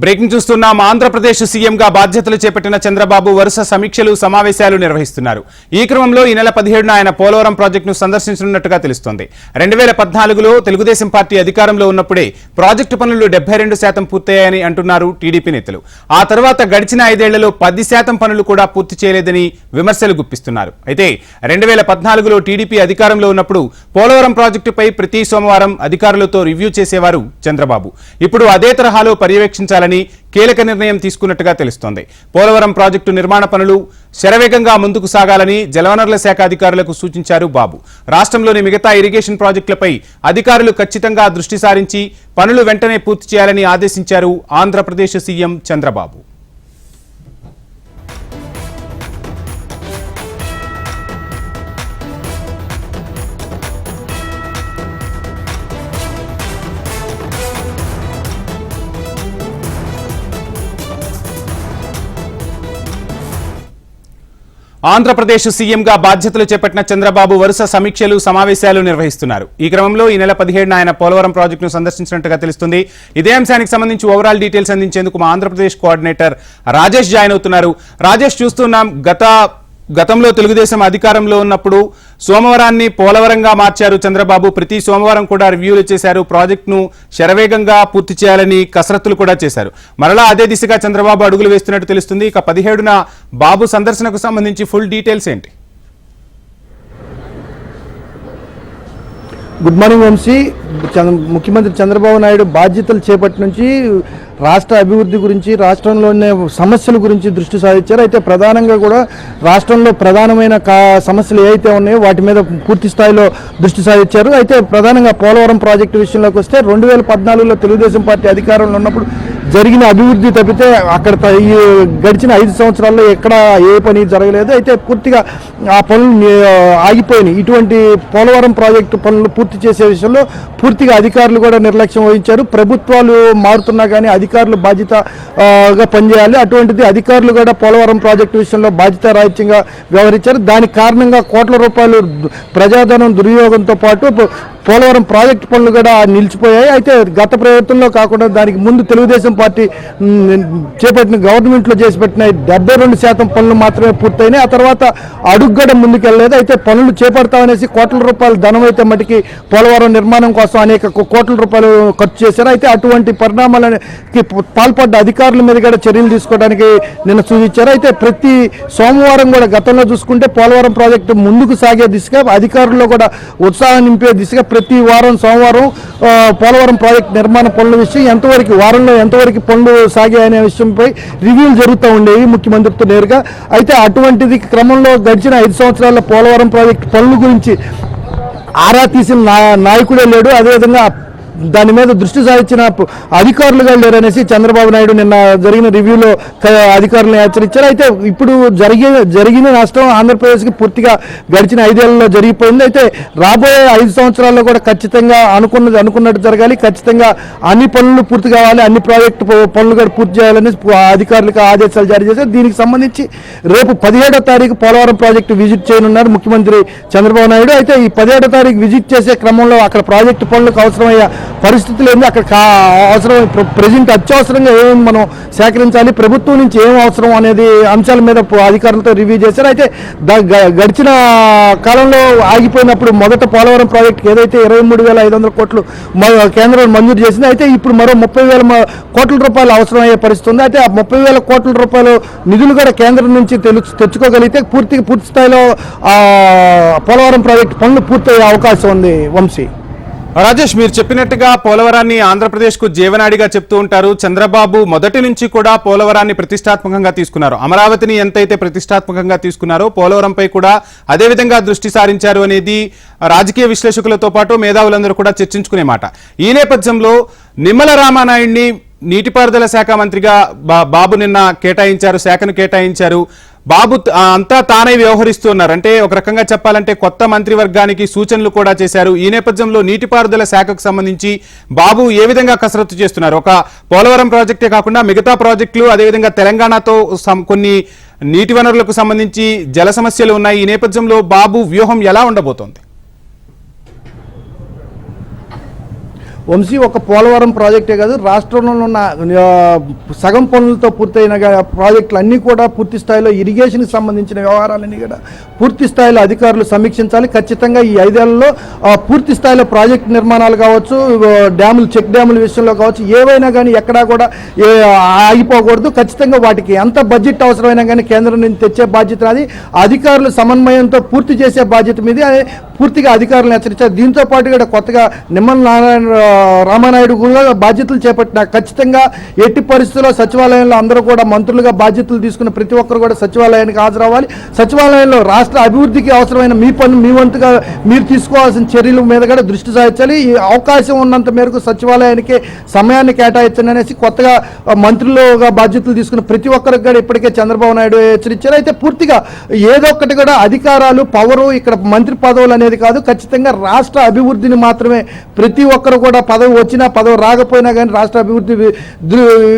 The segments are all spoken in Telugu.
బ్రేకింగ్ చూస్తున్నాం. ఆంధ్రప్రదేశ్ సీఎంగా బాధ్యతలు చేపట్టిన చంద్రబాబు వరుస సమీక్షలు సమావేశాలు నిర్వహిస్తున్నారు. ఈ క్రమంలో ఈ నెల 17న ఆయన పోలవరం ప్రాజెక్టును సందర్శించనున్నట్టుగా తెలుస్తోంది. 2014లో తెలుగుదేశం పార్టీ అధికారంలో ఉన్నప్పుడే ప్రాజెక్టు పనులు 72% పూర్తయ్యాయని అంటున్నారు టీడీపీ నేతలు. ఆ తర్వాత గడిచిన 5 ఏళ్లలో 10% పనులు కూడా పూర్తి చేయలేదని విమర్శలు గుప్పిస్తున్నారు. అయితే 2014లో టీడీపీ అధికారంలో ఉన్నప్పుడు పోలవరం ప్రాజెక్టుపై ప్రతి సోమవారం అధికారులతో రివ్యూ చేసేవారు చంద్రబాబు. ఇప్పుడు అదే తరహాలో పర్యవేక్షించాలని కీలక నిర్ణయం తీసుకున్నట్టుగా తెలుస్తోంది. పోలవరం ప్రాజెక్టు నిర్మాణ పనులు శరవేగంగా ముందుకు సాగాలని జలవనరుల శాఖ అధికారులకు సూచించారు బాబు. రాష్ట్రంలోని మిగతా ఇరిగేషన్ ప్రాజెక్టులపై అధికారులు ఖచ్చితంగా దృష్టి సారించి పనులు వెంటనే పూర్తి చేయాలని ఆదేశించారు ఆంధ్రప్రదేశ్ సీఎం చంద్రబాబు. ఆంధ్రప్రదేశ్ సీఎంగా బాధ్యతలు చేపట్టిన చంద్రబాబు వరుస సమీక్షలు సమావేశాలు నిర్వహిస్తున్నారు. ఈ క్రమంలో ఈ నెల 17న ఆయన పోలవరం ప్రాజెక్టును సందర్శించినట్టుగా తెలుస్తుంది. ఇదే అంశానికి సంబంధించి ఓవరాల్ డీటెయిల్స్ అందించేందుకు మా ఆంధ్రప్రదేశ్ కోఆర్డినేటర్ రాజేష్ జాయిన్ అవుతున్నారు. రాజేష్, చూస్తున్నాం గతంలో తెలుగుదేశం అధికారంలో ఉన్నప్పుడు సోమవారాన్ని పోలవరంగా మార్చారు చంద్రబాబు. ప్రతి సోమవారం కూడా రివ్యూలు చేశారు. ప్రాజెక్టును శరవేగంగా పూర్తి చేయాలని కసరత్తులు కూడా చేశారు. మరలా అదే దిశగా చంద్రబాబు అడుగులు వేస్తున్నట్టు తెలుస్తుంది. ఇక 17న బాబు సందర్శనకు సంబంధించి ఫుల్ డీటెయిల్స్ ఏంటి? Good morning Vamsi. ముఖ్యమంత్రి చంద్రబాబు నాయుడు బాధ్యతలు చేపట్టి నుంచి రాష్ట్ర అభివృద్ధి గురించి, రాష్ట్రంలోని సమస్యల గురించి దృష్టి సారించారు. అయితే ప్రధానంగా కూడా రాష్ట్రంలో ప్రధానమైన సమస్యలు ఏవైతే ఉన్నాయో వాటి మీద పూర్తి స్థాయిలో దృష్టి సారించారు. అయితే ప్రధానంగా పోలవరం ప్రాజెక్టు విషయంలోకి వస్తే 2014లో తెలుగుదేశం పార్టీ అధికారంలో ఉన్నప్పుడు జరిగిన అభివృద్ధి తప్పితే అక్కడ గడిచిన 5 సంవత్సరాల్లో ఎక్కడ ఏ పని జరగలేదు. అయితే పూర్తిగా ఆ పనులు ఆగిపోయినాయి. ఇటువంటి పోలవరం ప్రాజెక్టు పనులు పూర్తి చేసే విషయంలో పూర్తిగా అధికారులు కూడా నిర్లక్ష్యం వహించారు. ప్రభుత్వాలు మారుతున్నా కానీ అధికారులు బాధ్యతగా పనిచేయాలి. అటువంటిది అధికారులు కూడా పోలవరం ప్రాజెక్టు విషయంలో బాధ్యతారాహిత్యంగా వ్యవహరించారు. దానికి కారణంగా కోట్ల రూపాయలు ప్రజాధనం దుర్వినియోగంతో పాటు పోలవరం ప్రాజెక్టు పనులు కూడా నిలిచిపోయాయి. అయితే గత ప్రభుత్వంలో కాకుండా దానికి ముందు తెలుగుదేశం పార్టీ చేపట్టిన గవర్నమెంట్లో చేసి పెట్టిన 72% పనులు మాత్రమే పూర్తయినాయి. ఆ తర్వాత అడుగ్గడ ముందుకెళ్ళలేదు. అయితే పనులు చేపడతామనేసి కోట్ల రూపాయల ధనం అయితే మటుకి పోలవరం నిర్మాణం కోసం అనేక కోట్ల రూపాయలు ఖర్చు చేశారు. అయితే అటువంటి పరిణామాలకి పాల్పడ్డ అధికారుల మీద కూడా చర్యలు తీసుకోవడానికి నిన్న సూచించారు. అయితే ప్రతి సోమవారం కూడా గతంలో చూసుకుంటే పోలవరం ప్రాజెక్టు ముందుకు సాగే దిశగా అధికారుల్లో కూడా ఉత్సాహం నింపే దిశగా ప్రతి వారం సోమవారం పోలవరం ప్రాజెక్టు నిర్మాణ పనుల విషయం వారంలో ఎంతవరకు పనులు సాగాయనే విషయంపై రివ్యూలు జరుగుతూ ఉండేవి ముఖ్యమంత్రితో నేరుగా. అయితే అటువంటిది క్రమంలో గడిచిన 5 సంవత్సరాల పోలవరం ప్రాజెక్టు పనుల గురించి ఆరా తీసిన నాయకుడే లేడు. అదేవిధంగా దాని మీద దృష్టి సారించిన అధికారులుగా లేరనేసి చంద్రబాబు నాయుడు నిన్న జరిగిన రివ్యూలో అధికారులను హెచ్చరించారు. అయితే ఇప్పుడు జరిగిన నష్టం ఆంధ్రప్రదేశ్కి పూర్తిగా గడిచిన 5 ఏళ్లలో జరిగిపోయింది. అయితే రాబోయే 5 సంవత్సరాల్లో కూడా ఖచ్చితంగా అనుకున్నట్టు జరగాలి. ఖచ్చితంగా అన్ని పనులు పూర్తి కావాలి. అన్ని ప్రాజెక్టు పనులు కూడా పూర్తి చేయాలని అధికారులకు ఆదేశాలు జారీ చేశారు. దీనికి సంబంధించి రేపు 17వ తారీఖు పోలవరం ప్రాజెక్టు విజిట్ చేయనున్నారు ముఖ్యమంత్రి చంద్రబాబు నాయుడు. అయితే ఈ 17వ తారీఖు విజిట్ చేసే క్రమంలో అక్కడ ప్రాజెక్టు పనులకు అవసరమయ్యే పరిస్థితులు ఏంది, అక్కడ అవసరం ప్రజెంట్ అత్యవసరంగా ఏమేమి మనం సేకరించాలి, ప్రభుత్వం నుంచి ఏం అవసరం అనేది అంశాల మీద అధికారులతో రివ్యూ చేశారు. అయితే గడిచిన కాలంలో ఆగిపోయినప్పుడు మొదట పోలవరం ప్రాజెక్టుకి ఏదైతే 23,500 కోట్లు కేంద్రం మంజూరు చేసింది. అయితే ఇప్పుడు మరో 30,000 కోట్ల రూపాయలు అవసరమయ్యే పరిస్థితి ఉంది. అయితే ఆ 30,000 కోట్ల రూపాయలు నిధులు కూడా కేంద్రం నుంచి తెచ్చుకోగలిగితే పూర్తి స్థాయిలో పోలవరం ప్రాజెక్టు పనులు పూర్తయ్యే అవకాశం ఉంది. వంశీ, రాజేష్, మీరు చెప్పినట్టుగా పోలవరాన్ని ఆంధ్రప్రదేశ్కు జీవనాడిగా చెప్తూ ఉంటారు. చంద్రబాబు మొదటి నుంచి కూడా పోలవరాన్ని ప్రతిష్టాత్మకంగా తీసుకున్నారు. అమరావతిని ఎంతైతే ప్రతిష్టాత్మకంగా తీసుకున్నారో పోలవరంపై కూడా అదేవిధంగా దృష్టి సారించారు అనేది రాజకీయ విశ్లేషకులతో పాటు మేధావులందరూ కూడా చర్చించుకునే మాట. ఈ నేపథ్యంలో నిమ్మల రామానాయుడిని నీటిపారుదల శాఖ మంత్రిగా బాబు నిన్న శాఖను కేటాయించారు. బాబు అంతా తానే వ్యవహరిస్తున్నారు. అంటే ఒక రకంగా చెప్పాలంటే కొత్త మంత్రివర్గానికి సూచనలు కూడా చేశారు. ఈ నేపథ్యంలో నీటిపారుదల శాఖకు సంబంధించి బాబు ఏ విధంగా కసరత్తు చేస్తున్నారు? ఒక పోలవరం ప్రాజెక్టే కాకుండా మిగతా ప్రాజెక్టులు, అదేవిధంగా తెలంగాణతో కొన్ని నీటి వనరులకు సంబంధించి జల సమస్యలు ఉన్నాయి. ఈ నేపథ్యంలో బాబు వ్యూహం ఎలా ఉండబోతోంది? వంశీ ఒక పోలవరం ప్రాజెక్టే కాదు, రాష్ట్రంలో ఉన్న సగం పనులతో పూర్తయిన ప్రాజెక్టులు అన్నీ కూడా పూర్తి స్థాయిలో ఇరిగేషన్కి సంబంధించిన వ్యవహారాలన్నీ కూడా పూర్తి స్థాయిలో అధికారులు సమీక్షించాలి. ఖచ్చితంగా ఈ 5 ఏళ్లలో పూర్తి స్థాయిలో ప్రాజెక్టు నిర్మాణాలు కావచ్చు, డ్యాములు, చెక్ డ్యాముల విషయంలో కావచ్చు, ఏవైనా కానీ ఎక్కడా కూడా ఆగిపోకూడదు. ఖచ్చితంగా వాటికి ఎంత బడ్జెట్ అవసరమైనా కానీ కేంద్రం నుంచి తెచ్చే బాధ్యత అది. అధికారులు సమన్వయంతో పూర్తి చేసే బాధ్యత మీద పూర్తిగా అధికారులను హెచ్చరించారు. దీంతో పాటు కూడా కొత్తగా నిమ్మల రామానాయుడు కూడా బాధ్యతలు చేపట్టిన ఖచ్చితంగా ఎట్టి పరిస్థితుల్లో సచివాలయంలో అందరూ కూడా మంత్రులుగా బాధ్యతలు తీసుకున్న ప్రతి ఒక్కరు కూడా సచివాలయానికి హాజరవ్వాలి. సచివాలయంలో రాష్ట్ర అభివృద్ధికి అవసరమైన మీ పని మీ వంతుగా మీరు తీసుకోవాల్సిన చర్యల మీద కూడా దృష్టి సారించాలి. ఈ అవకాశం ఉన్నంత మేరకు సచివాలయానికి సమయాన్ని కేటాయించండి అనేసి కొత్తగా మంత్రులుగా బాధ్యతలు తీసుకున్న ప్రతి ఒక్కరికి కూడా ఇప్పటికే చంద్రబాబు నాయుడు హెచ్చరించారు. అయితే పూర్తిగా ఏదో ఒకటి కూడా అధికారాలు, పవరు ఇక్కడ మంత్రి పదవులు అనేది కాదు, ఖచ్చితంగా రాష్ట్ర అభివృద్ధిని మాత్రమే ప్రతి ఒక్కరు కూడా పదవి వచ్చినా పదవి రాకపోయినా కానీ రాష్ట్ర అభివృద్ధి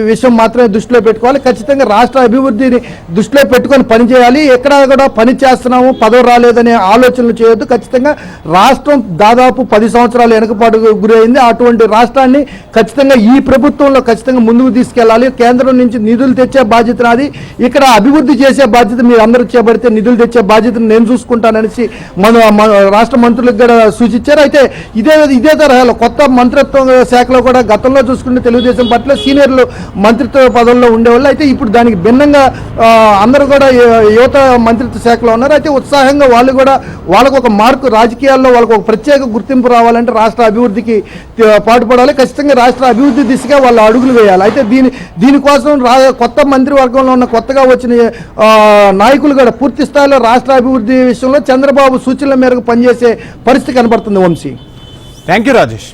విషయం మాత్రమే దృష్టిలో పెట్టుకోవాలి. ఖచ్చితంగా రాష్ట్ర అభివృద్ధిని దృష్టిలో పెట్టుకొని పనిచేయాలి. ఎక్కడ కూడా పని చేస్తున్నాము పదవి రాలేదనే ఆలోచనలు చేయొద్దు. ఖచ్చితంగా రాష్ట్రం దాదాపు 10 సంవత్సరాలు వెనుకపాటు గురైంది. అటువంటి రాష్ట్రాన్ని ఖచ్చితంగా ఈ ప్రభుత్వంలో ఖచ్చితంగా ముందుకు తీసుకెళ్లాలి. కేంద్రం నుంచి నిధులు తెచ్చే బాధ్యత నాది, ఇక్కడ అభివృద్ధి చేసే బాధ్యత మీరు అందరూ చేపడితే నిధులు తెచ్చే బాధ్యతను నేను చూసుకుంటాననేసి మన రాష్ట్ర మంత్రులకు కూడా సూచించారు. అయితే ఇదే తరహాలో కొత్త మంత్రిత్వ శాఖలో కూడా గతంలో చూసుకుంటే తెలుగుదేశం పార్టీలో సీనియర్లు మంత్రిత్వ పదవుల్లో ఉండేవాళ్ళు. అయితే ఇప్పుడు దానికి భిన్నంగా అందరూ కూడా యువత మంత్రిత్వ శాఖలో ఉన్నారు. అయితే ఉత్సాహంగా వాళ్ళు కూడా వాళ్ళకు ఒక మార్కు, రాజకీయాల్లో వాళ్ళకు ఒక ప్రత్యేక గుర్తింపు రావాలంటే రాష్ట్ర అభివృద్ధికి పాటుపడాలి. ఖచ్చితంగా రాష్ట్ర అభివృద్ధి దిశగా వాళ్ళు అడుగులు వేయాలి. అయితే దీనికోసం కొత్త మంత్రివర్గంలో ఉన్న కొత్తగా వచ్చిన నాయకులు కూడా పూర్తి స్థాయిలో రాష్ట్ర అభివృద్ధి విషయంలో చంద్రబాబు సూచనల మేరకు పనిచేసే పరిస్థితి కనబడుతుంది. Vamsi, thank you Rajesh.